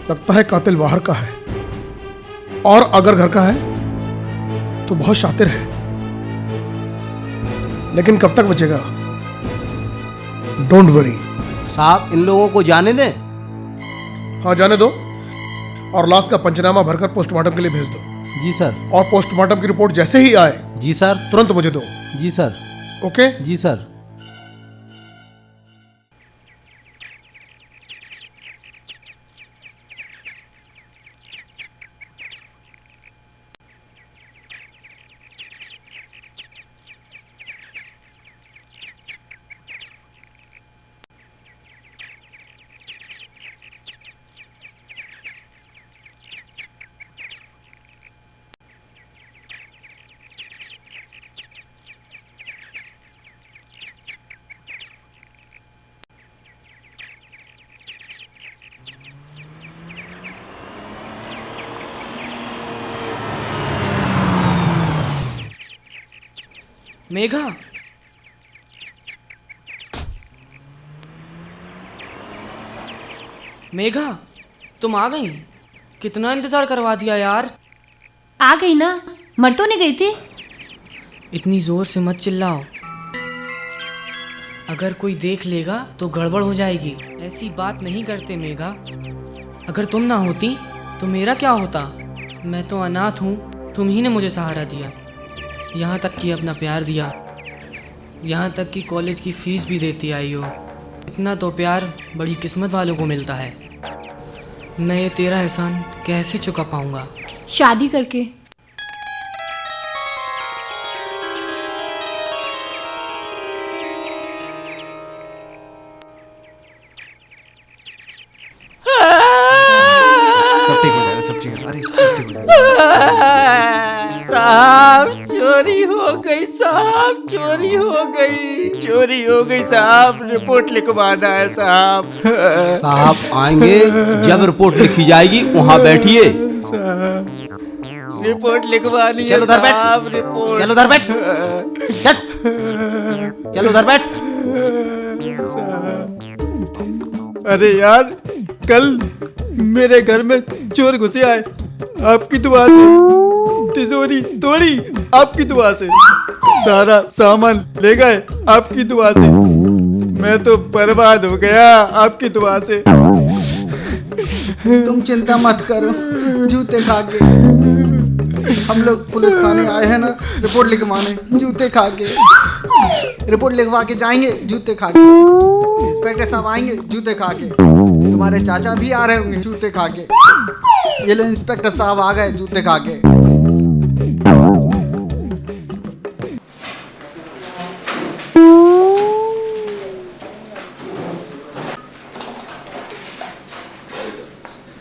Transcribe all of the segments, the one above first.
लगता है कातिल बाहर का है, और अगर घर का है तो बहुत शातिर है, लेकिन कब तक बचेगा? Don't worry. साहब इन लोगों को जाने दें। हाँ जाने दो, और लाश का पंचनामा भरकर पोस्टमार्टम के लिए भेज दो। जी सर। और पोस्टमार्टम की रिपोर्ट जैसे ही आए जी सर। तुरंत मुझे दो। जी सर। ओके? जी सर। मेघा, मेघा, तुम आ गई? कितना इंतजार करवा दिया यार। आ गई ना, मर तो नहीं गई थी? इतनी जोर से मत चिल्लाओ, अगर कोई देख लेगा तो गड़बड़ हो जाएगी। ऐसी बात नहीं करते मेघा। अगर तुम ना होती तो मेरा क्या होता? मैं तो अनाथ हूँ, तुम ही ने मुझे सहारा दिया, यहाँ तक कि अपना प्यार दिया, यहाँ तक कि कॉलेज की फीस भी देती आई हो। इतना तो प्यार बड़ी किस्मत वालों को मिलता है। मैं ये तेरा एहसान कैसे चुका पाऊँगा? शादी करके। सब ठीक हो जाएगा, सब ठीक। अरे सब ठीक हो जाएगा। साहब चोरी हो गई, साहब चोरी हो गई, चोरी हो गई साहब। रिपोर्ट लिखवाना है साहब। साहब आएंगे जब रिपोर्ट लिखी जाएगी वहाँ बैठिए। रिपोर्ट लिखवानी है साहब। रिपोर्ट चलो उधर बैठ। चलो उधर बैठ। अरे यार, कल मेरे घर में चोर घुसे आए, आपकी दुआ से तिजोरी तोड़ी, आपकी दुआ से सारा सामान ले गए, आपकी दुआ से मैं तो बर्बाद हो गया, आपकी दुआ से। तुम चिंता मत करो, जूते खा के हम लोग पुलिस थाने आए हैं ना रिपोर्ट लिखवाने। जूते खा के रिपोर्ट लिखवा के जाएंगे, जूते खा के। इंस्पेक्टर साहब आएंगे जूते खा के, तुम्हारे चाचा भी आ रहे होंगे जूते खा के। ये लो इंस्पेक्टर साहब आ गए जूते खा के।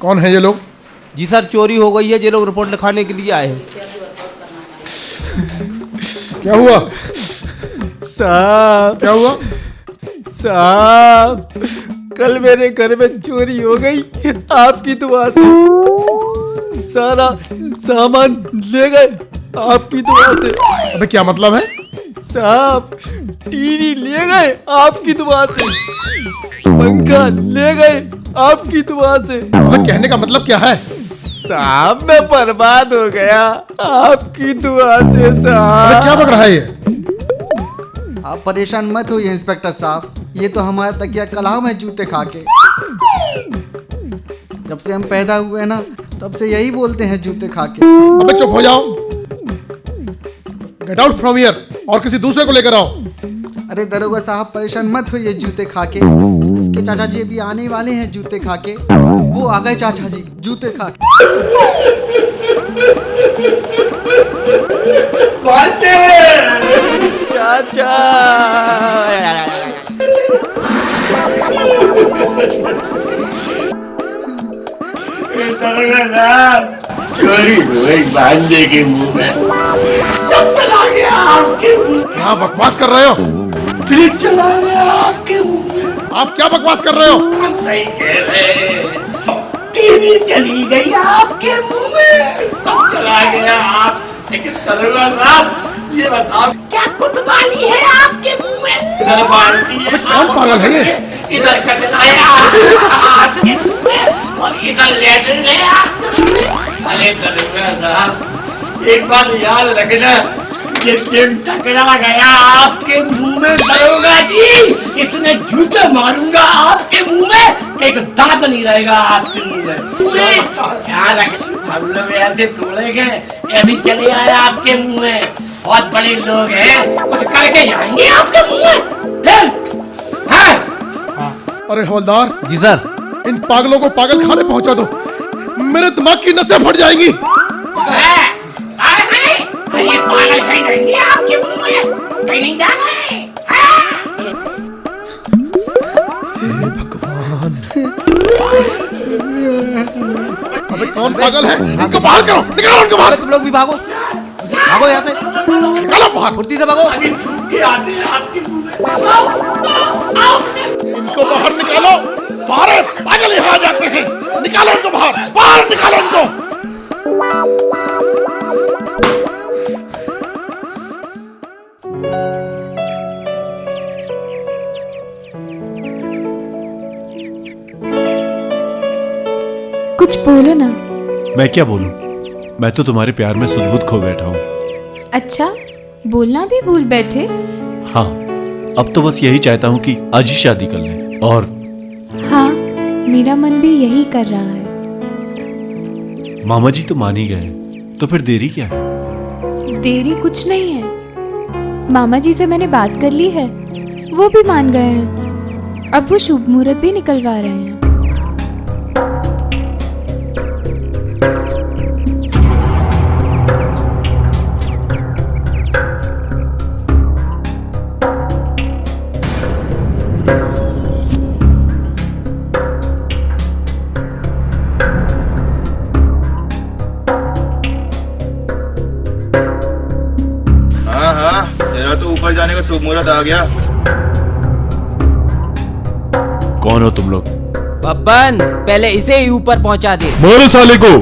कौन है ये लोग? जी सर चोरी हो गई है, ये लोग रिपोर्ट लिखाने के लिए आए हैं। क्या हुआ साहब? क्या हुआ साहब कल मेरे घर में चोरी हो गई, आपकी दुआ से सारा सामान ले गए, आपकी दुआ से। अबे क्या मतलब है? साहब टीवी ले गए, आपकी दुआ से। पंखा ले गए, आपकी दुआ से। अबे कहने का मतलब क्या है? साहब मैं बर्बाद हो गया, आपकी दुआ से साहब। अबे क्या बक रहा है ये? आप परेशान मत होइए इंस्पेक्टर साहब, ये तो हमारा तकिया कलाम है जूते खा के। जब से हम पैदा हुए हैं ना तब से यही बोलते हैं जूते खा के। अबे चुप हो जाओ, गेट आउट फ्रॉम हियर और किसी दूसरे को लेकर आओ। अरे दरोगा साहब परेशान मत होइए जूते खा के, इसके चाचा जी अभी आने वाले हैं जूते खा के। वो आ गए चाचा जी जूते खा के। चाचा चोरी हुई बांधे के मुंह में चला गया, आपके मुंह क्या बकवास कर रहे हो? फ्रिज चला गया आपके मुंह में। आप क्या बकवास कर रहे हो? हम नहीं कह रहे, टीवी चली गई आपके मुंह में, सब चला गया आप। लेकिन सरवर साहब ये बताओ क्या कुतबानी है आपके मुंह में? इधर बाल्टी है, कौन पागल है ये? इधर कचरा है आपके मुंह में, और इधर लेटर ले आ। अरे दरोगा साहब, एक बात याद रखना, ये दिन टकरा गया आपके मुंह में दरोगा जी, इतने झूठे मारूंगा आपके मुंह में, एक दांत नहीं रहेगा आपके मुंह में। ध्यान रखना, हम लोग ऐसे तोड़ेंगे, अभी चले आए आपके मुंह में, बहुत बड़े लोग हैं, कुछ करके जाएंगे आपके मुंह में। अरे हवलदार जी सर। इन पागलों को पागल खाने पहुंचा दो, मेरे दिमाग की नसें फट जाएंगी। ये पागल कहीं रहेंगे आपके मुंह में, कहीं नहीं जाना है। हे भगवान, अबे कौन पागल है? इनको बाहर करो, निकालो उनको बाहर। तुम लोग भी भागो, भागो यहाँ से, निकालो बाहर, फुर्ती से भागो। अभी झूठे आते हैं आपके मुंह में। आओ। इनको बाहर निकालो, सारे पागल यहाँ आ जाते हैं। निकालो इनको बाहर, बाहर निकालो इनको। कुछ बोलो ना। मैं क्या बोलूं? मैं तो तुम्हारे प्यार में सुध-बुध खो बैठा हूं। अच्छा, बोलना भी भूल बैठे। हाँ, अब तो बस यही चाहता हूं कि आज ही शादी कर लें। और हाँ, मेरा मन भी यही कर रहा है। मामा जी तो मान ही गए, तो फिर देरी क्या है? देरी कुछ नहीं है, मामा जी से मैंने बात कर ली है, वो भी मान गए हैं। अब वो शुभ मुहूर्त भी निकलवा रहे हैं। तेरा तो ऊपर जाने का शुभ मुहूर्त आ गया। कौन हो तुम लोग? बब्बन, पहले इसे ही ऊपर पहुंचा दे। मारो साले को।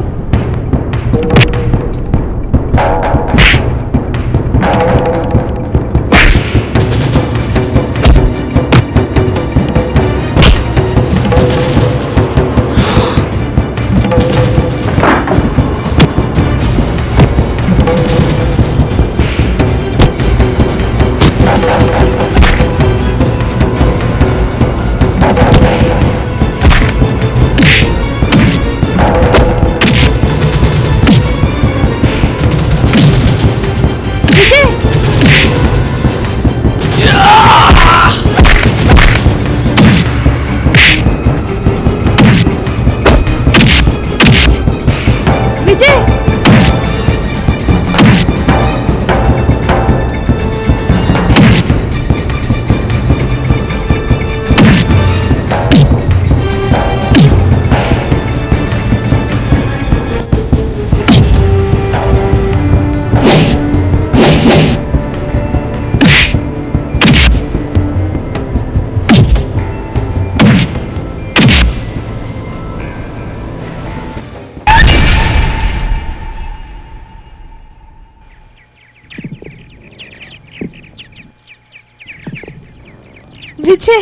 विजय,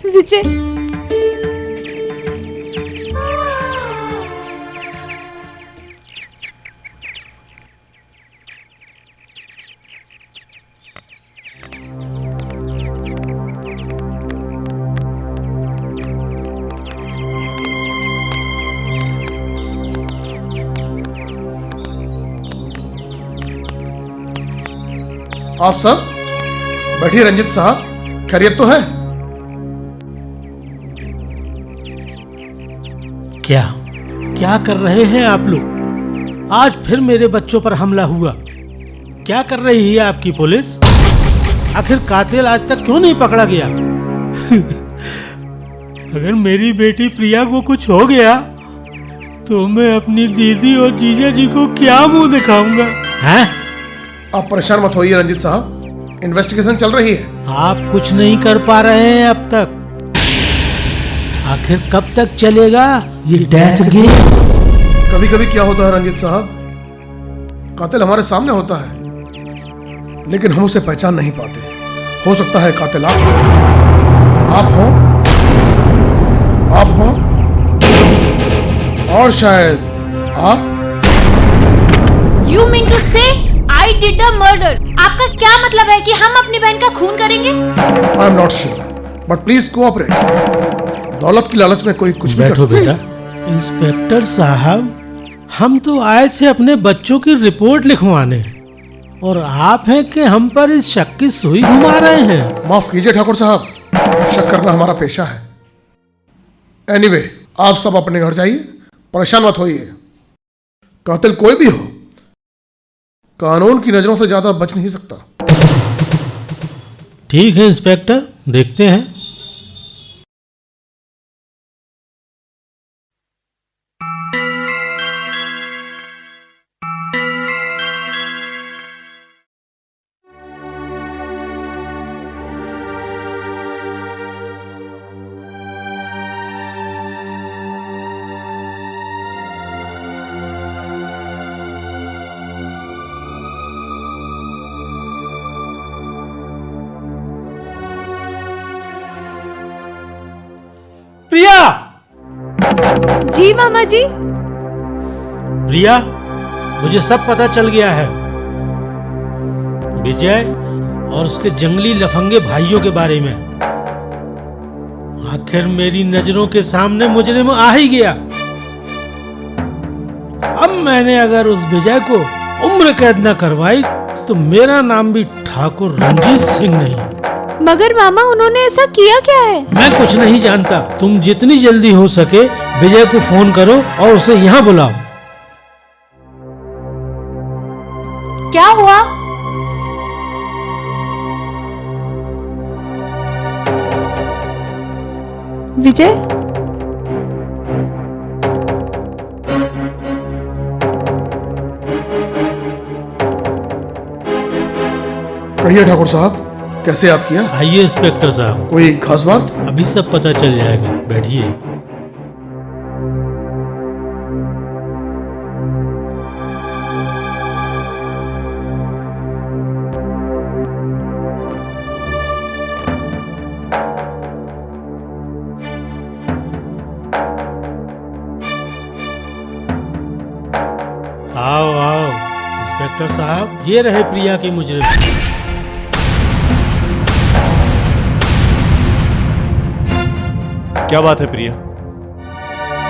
विजय, आप सब बैठिए। रंजित साहब, खैरियत तो है? क्या क्या कर रहे हैं आप लोग? आज फिर मेरे बच्चों पर हमला हुआ। क्या कर रही है आपकी पुलिस? आखिर कातिल आज तक क्यों नहीं पकड़ा गया? अगर मेरी बेटी प्रिया को कुछ हो गया तो मैं अपनी दीदी और जीजा जी को क्या मुंह दिखाऊंगा? हैं? आप परेशान मत होइए रंजित साहब, इन्वेस्टिगेशन चल रही है। आप कुछ नहीं कर पा रहे हैं अब तक। आखिर कब तक चलेगा ये डेथ गेम? कभी कभी क्या होता है रंजित साहब, कातिल हमारे सामने होता है लेकिन हम उसे पहचान नहीं पाते। हो सकता है कातिल आप हो, आप हो। और शायद आप। You mean to say I did a murder? आपका क्या मतलब है कि हम अपनी बहन का खून करेंगे? I am not sure, but please cooperate. दौलत की लालच में कोई कुछ भी कर बैठो सकता है। बेटा। इंस्पेक्टर साहब, हम तो आए थे अपने बच्चों की रिपोर्ट लिखवाने, और आप हैं कि हम पर इस शक की सुई घुमा रहे हैं। माफ कीजिए ठाकुर साहब, शक करना हमारा पेशा है। एनीवे, आप सब अपने घर जाइए, परेशान मत होइए। कातिल कोई भी हो, कानून की नजरों से ज्यादा बच नहीं सकता। ठीक है इंस्पेक्टर, देखते हैं। प्रिया! जी मामा जी। प्रिया, मुझे सब पता चल गया है, विजय और उसके जंगली लफंगे भाइयों के बारे में। आखिर मेरी नजरों के सामने मुजरिम आ ही गया। अब मैंने अगर उस विजय को उम्र कैद न करवाई तो मेरा नाम भी ठाकुर रंजीत सिंह नहीं। मगर मामा, उन्होंने ऐसा किया क्या है? मैं कुछ नहीं जानता। तुम जितनी जल्दी हो सके विजय को फोन करो और उसे यहाँ बुलाओ। क्या हुआ? विजय, कहिए ठाकुर साहब, कैसे याद किया? आइए इंस्पेक्टर साहब। कोई खास बात? अभी सब पता चल जाएगा, बैठिए। आओ आओ इंस्पेक्टर साहब, ये रहे प्रिया के मुजरिम। क्या बात है प्रिया,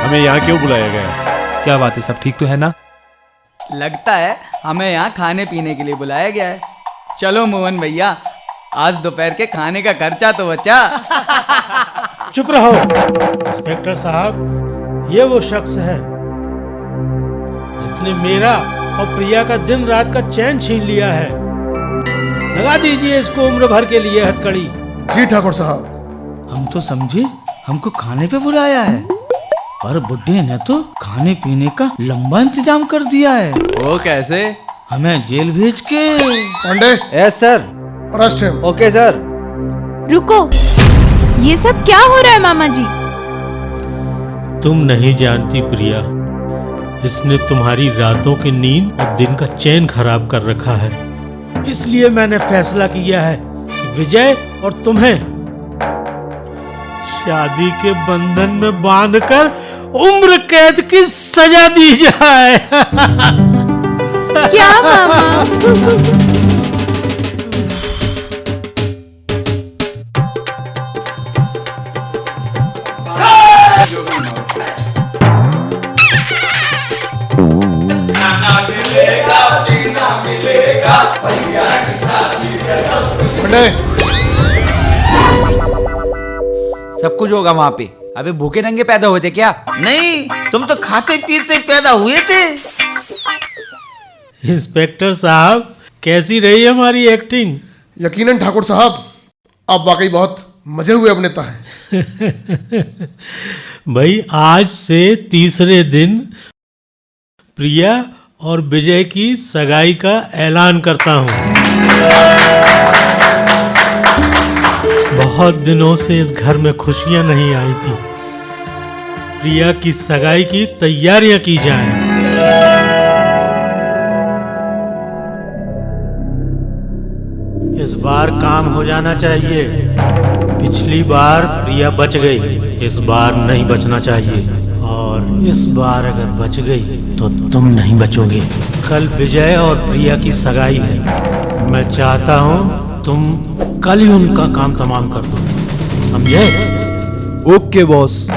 हमें यहाँ क्यों बुलाया गया है? क्या बात है, सब ठीक तो है ना? लगता है हमें यहाँ खाने पीने के लिए बुलाया गया है। चलो मोहन भैया, आज दोपहर के खाने का खर्चा तो बचा। चुप रहो इंस्पेक्टर साहब, ये वो शख्स है जिसने मेरा और प्रिया का दिन रात का चैन छीन लिया है। लगा दीजिए इसको उम्र भर के लिए हथकड़ी। जी ठाकुर साहब। हम तो समझे हमको खाने पे बुलाया है, पर बुड्ढे ने तो खाने पीने का लंबा इंतजाम कर दिया है। वो कैसे? हमें जेल भेज के। Pandey. Yes sir. Arrest him. Okay sir. रुको, ये सब क्या हो रहा है मामा जी? तुम नहीं जानती प्रिया, इसने तुम्हारी रातों की नींद और दिन का चैन खराब कर रखा है। इसलिए मैंने फैसला किया है कि विजय और तुम्हें शादी के बंधन में बांधकर उम्र कैद की सजा दी जाए। क्या मामा? सब कुछ होगा वहाँ पे। अबे भूखे नंगे पैदा हुए थे क्या? नहीं, तुम तो खाते पीते पैदा हुए थे। इंस्पेक्टर साहब, कैसी रही हमारी एक्टिंग? यकीनन ठाकुर साहब, आप वाकई बहुत मजे हुए अभिनेता हैं। भाई, आज से तीसरे दिन प्रिया और विजय की सगाई का ऐलान करता हूँ। बहुत दिनों से इस घर में खुशियां नहीं आई थी। प्रिया की सगाई की तैयारियां की जाएं। इस बार काम हो जाना चाहिए। पिछली बार प्रिया बच गई, इस बार नहीं बचना चाहिए। और और इस बार अगर बच गई तो तुम नहीं बचोगे। कल विजय और प्रिया की सगाई है। मैं चाहता हूँ तुम कल ही उनका काम तमाम कर दो, समझे? Okay boss.